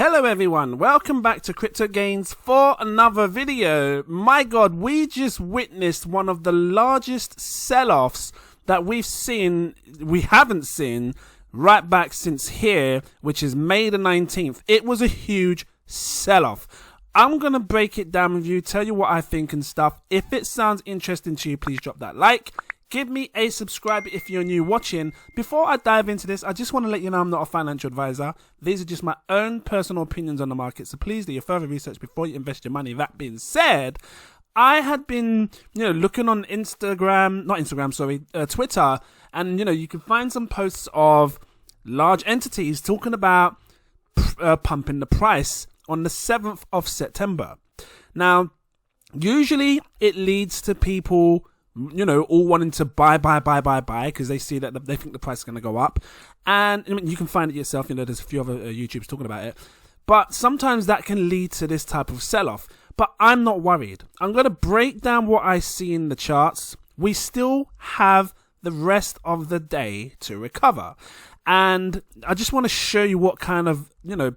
Hello everyone, welcome back to Crypto Gains for another video. My god, we just witnessed one of the largest sell-offs that we haven't seen right back since here, which is May the 19th. It was a huge sell-off. I'm going to break it down with you, tell you what I think and stuff. If it sounds interesting to you, please drop that like. Give me a subscribe if you're new watching. Before I dive into this, I just want to let you know I'm not a financial advisor. These are just my own personal opinions on the market. So please do your further research before you invest your money. That being said, I had been, looking on Twitter, and, you can find some posts of large entities talking about pumping the price on the 7th of September. Now, usually it leads to people all wanting to buy because they see that they think the price is going to go up. And I mean, you can find it yourself, there's a few other YouTubers talking about it. But sometimes that can lead to this type of sell-off. But I'm not worried. I'm going to break down what I see in the charts. We still have the rest of the day to recover. And I just want to show you what kind of,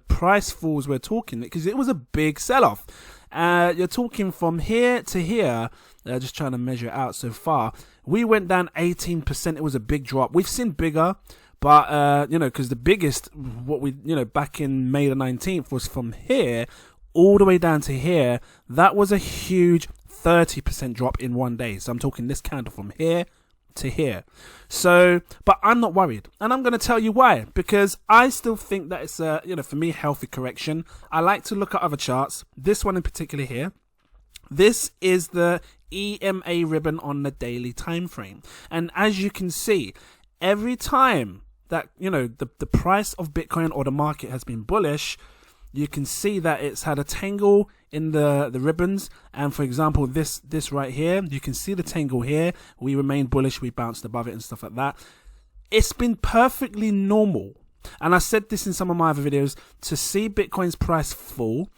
price falls we're talking, because it was a big sell-off. You're talking from here to here. Just trying to measure it out so far. We went down 18%. It was a big drop. We've seen bigger, but, because the biggest, back in May the 19th was from here all the way down to here. That was a huge 30% drop in one day. So I'm talking this candle from here to here. So, but I'm not worried, and I'm going to tell you why, because I still think that it's a, for me, healthy correction. I like to look at other charts. This one in particular here, this is the EMA ribbon on the daily time frame, and as you can see, every time that the price of Bitcoin or the market has been bullish, you can see that it's had a tangle in the ribbons. And for example, this right here, you can see the tangle here. We remained bullish, we bounced above it and stuff like that. It's been perfectly normal, and I said this in some of my other videos, to see Bitcoin's price fall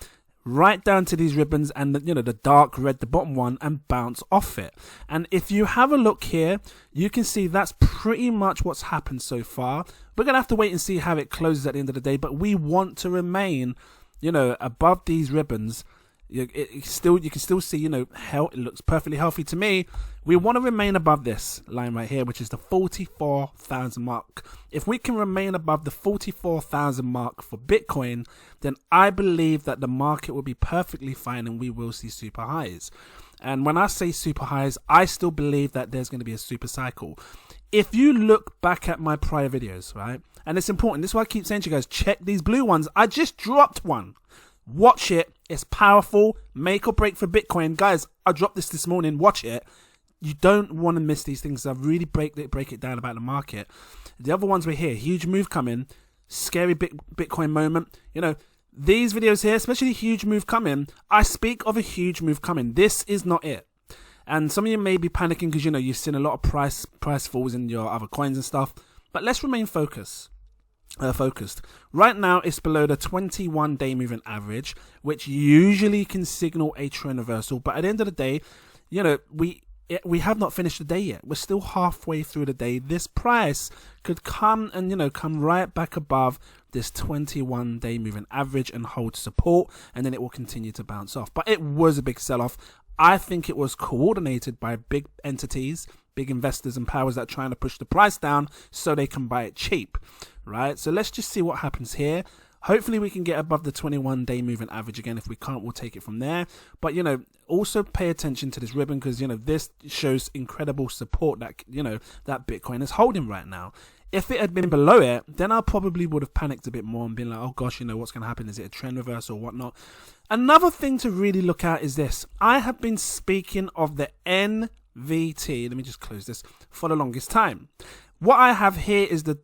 right down to these ribbons and the dark red, the bottom one, and bounce off it. And if you have a look here, you can see that's pretty much what's happened so far. We're gonna have to wait and see how it closes at the end of the day, but we want to remain above these ribbons. You can still see, it looks perfectly healthy to me. We want to remain above this line right here, which is the 44,000 mark. If we can remain above the 44,000 mark for Bitcoin, then I believe that the market will be perfectly fine and we will see super highs. And when I say super highs, I still believe that there's going to be a super cycle. If you look back at my prior videos, right, and it's important, this is why I keep saying to you guys, check these blue ones. I just dropped one. Watch it. It's powerful. Make or break for Bitcoin. Guys, I dropped this morning. Watch it. You don't want to miss these things. I really break it down about the market. The other ones were here. Huge move coming. Scary Bitcoin moment. These videos here, especially huge move coming, I speak of a huge move coming. This is not it. And some of you may be panicking because, you've seen a lot of price falls in your other coins and stuff. But let's remain focused. Right now, it's below the 21-day moving average, which usually can signal a trend reversal. But at the end of the day, we have not finished the day yet. We're still halfway through the day. This price could come and come right back above this 21-day moving average and hold support, and then it will continue to bounce off. But it was a big sell-off. I think it was coordinated by big entities, big investors and powers that are trying to push the price down so they can buy it cheap, right? So let's just see what happens here. Hopefully we can get above the 21-day moving average again. If we can't, we'll take it from there. But, also pay attention to this ribbon because, this shows incredible support that, that Bitcoin is holding right now. If it had been below it, then I probably would have panicked a bit more and been like, oh gosh, what's going to happen? Is it a trend reversal or whatnot? Another thing to really look at is this. I have been speaking of the NVT. Let me just close this for the longest time. What I have here is the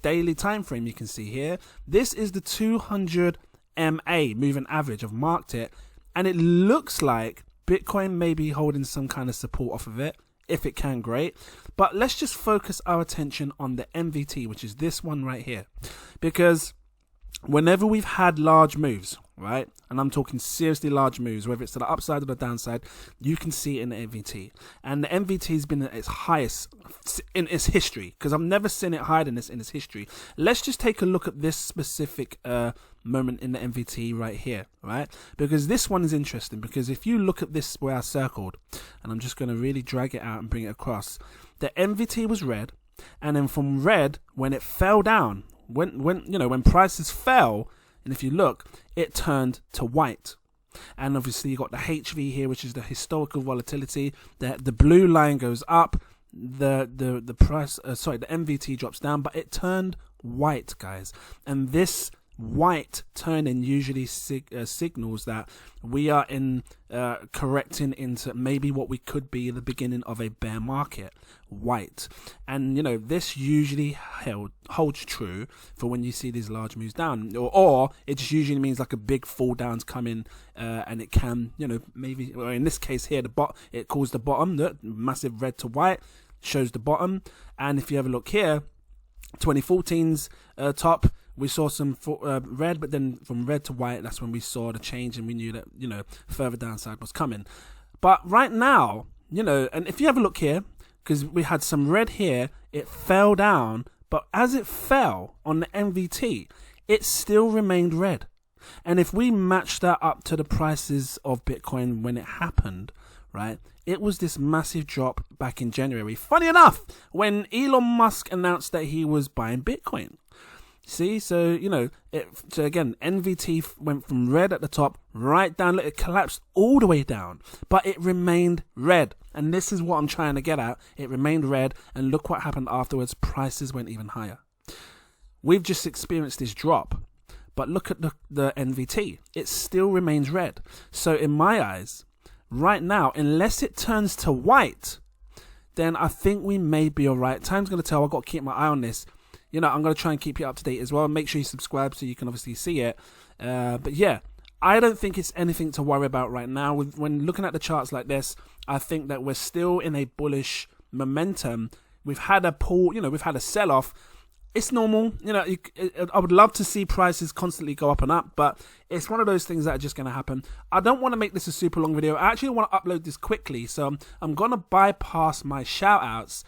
daily time frame. You can see here. This is the 200 MA moving average. I've marked it, and it looks like Bitcoin may be holding some kind of support off of it. If it can, great. But let's just focus our attention on the MVT, which is this one right here, because whenever we've had large moves, right? And I'm talking seriously large moves, whether it's to the upside or the downside. You can see it in the MVT, and the MVT has been at its highest in its history, because I've never seen it higher than this in its history. Let's just take a look at this specific moment in the MVT right here, right? Because this one is interesting, because if you look at this where I circled, and I'm just going to really drag it out and bring it across, the MVT was red, and then from red, when it fell down, when prices fell, and if you look, it turned to white. And obviously you got the HV here, which is the historical volatility. The blue line goes up, the price, the MVT drops down, but it turned white, guys. And this white turning usually signals that we are correcting into maybe what we could be the beginning of a bear market. White, and this usually holds true for when you see these large moves down, or it just usually means like a big fall down's coming, and it can maybe, or in this case here, it calls the bottom. The massive red to white shows the bottom. And if you have a look here, 2014's top, we saw some red, but then from red to white, that's when we saw the change, and we knew that further downside was coming. But right now, and if you have a look here, because we had some red here, it fell down, but as it fell on the MVT, it still remained red. And if we match that up to the prices of Bitcoin when it happened, right, it was this massive drop back in January. Funny enough, when Elon Musk announced that he was buying Bitcoin. See, so so again, NVT went from red at the top right down. Look, it collapsed all the way down, but it remained red. And this is what I'm trying to get at. It remained red, and look what happened afterwards. Prices went even higher. We've just experienced this drop, but look at the NVT. It still remains red. So in my eyes, right now, unless it turns to white, then I think we may be all right. Time's going to tell. I've got to keep my eye on this. I'm going to try and keep you up to date as well. Make sure you subscribe so you can obviously see it. But yeah, I don't think it's anything to worry about right now. When looking at the charts like this, I think that we're still in a bullish momentum. We've had a pull, we've had a sell-off. It's normal. I would love to see prices constantly go up and up, but it's one of those things that are just going to happen. I don't want to make this a super long video. I actually want to upload this quickly, so I'm going to bypass my shout-outs,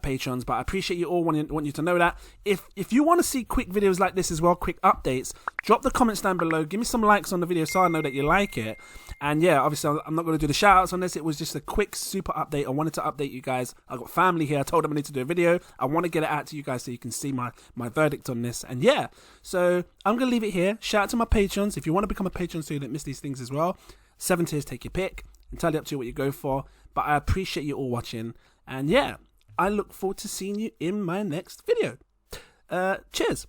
patrons, but I appreciate you all, want you to know that if you want to see quick videos like this as well, quick updates, drop the comments down below, give me some likes on the video so I know that you like it. And yeah, obviously I'm not going to do the shout outs on this. It was just a quick super update. I wanted to update you guys. I got family here. I told them I need to do a video. I want to get it out to you guys so you can see my verdict on this. And yeah, so I'm going to leave it here. Shout out to my patrons. If you want to become a patron so you don't miss these things as well, 7 tiers, take your pick. Entirely up to you what you go for, but I appreciate you all watching. And yeah, I look forward to seeing you in my next video. Cheers.